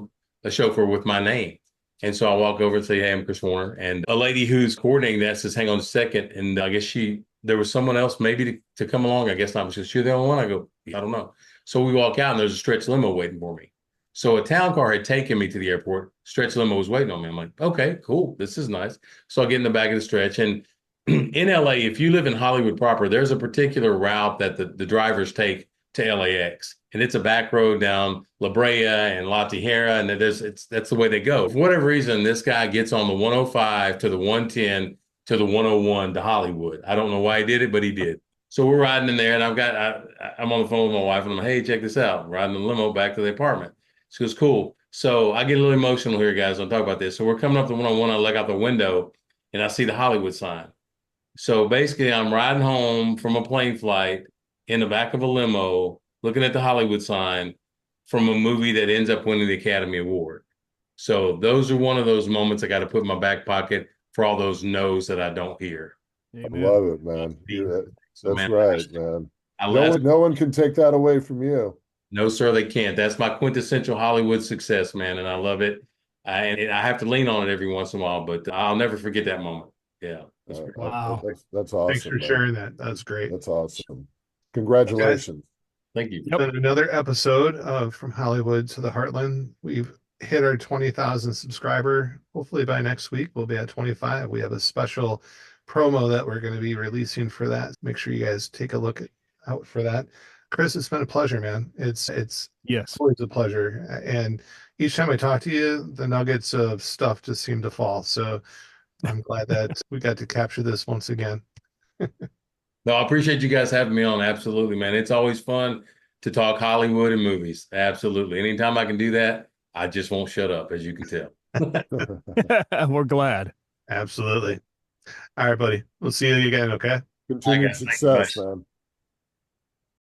D: a chauffeur with my name. And so I walk over and say, hey, I'm Chris Warner. And a lady who's coordinating that says, hang on a second. And I guess there was someone else maybe to come along. I guess not. She said, you're the only one? I go, I don't know. So we walk out and there's a stretch limo waiting for me. So a town car had taken me to the airport. Stretch limo was waiting on me. I'm like, okay, cool. This is nice. So I get in the back of the stretch. And in LA, if you live in Hollywood proper, there's a particular route that the drivers take to LAX. And it's a back road down La Brea and La Tijera, and that's the way they go. For whatever reason, this guy gets on the 105 to the 110 to the 101 to Hollywood. I don't know why he did it, but he did. So we're riding in there, and I'm on the phone with my wife, and I'm like, hey, check this out. I'm riding the limo back to the apartment. She goes, cool. So I get a little emotional here, guys. I'll talk about this. So we're coming up the 101. I look out the window, and I see the Hollywood sign. So basically, I'm riding home from a plane flight in the back of a limo, looking at the Hollywood sign from a movie that ends up winning the Academy Award. So those are one of those moments I got to put in my back pocket for all those no's that I don't hear.
E: I love it, man.
D: So,
E: That's
D: man,
E: right, man.
D: no
E: No one can take that away from you.
D: No, sir, they can't. That's my quintessential Hollywood success, man, and I love it. And I have to lean on it every once in a while, but I'll never forget that moment. Yeah. That's great.
F: Wow.
E: That's awesome.
C: Thanks for
E: man.
C: sharing that. That's great.
E: That's awesome. Congratulations.
D: Thank you.
F: Yep.
C: Been another episode of From Hollywood to the Heartland. We've hit our 20,000 subscriber. Hopefully by next week we'll be at 25. We have a special promo that we're going to be releasing for that. Make sure you guys take a look out for that. Chris, it's been a pleasure, man. It's
F: Yes.
C: always a pleasure. And each time I talk to you, the nuggets of stuff just seem to fall. So I'm glad that we got to capture this once again.
D: No, I appreciate you guys having me on. Absolutely, man. It's always fun to talk Hollywood and movies. Absolutely. Anytime I can do that, I just won't shut up, as you can tell.
F: We're glad.
C: Absolutely. All right, buddy. We'll see you again, okay?
E: Continued
D: Thanks,
E: success,
D: guys.
E: man.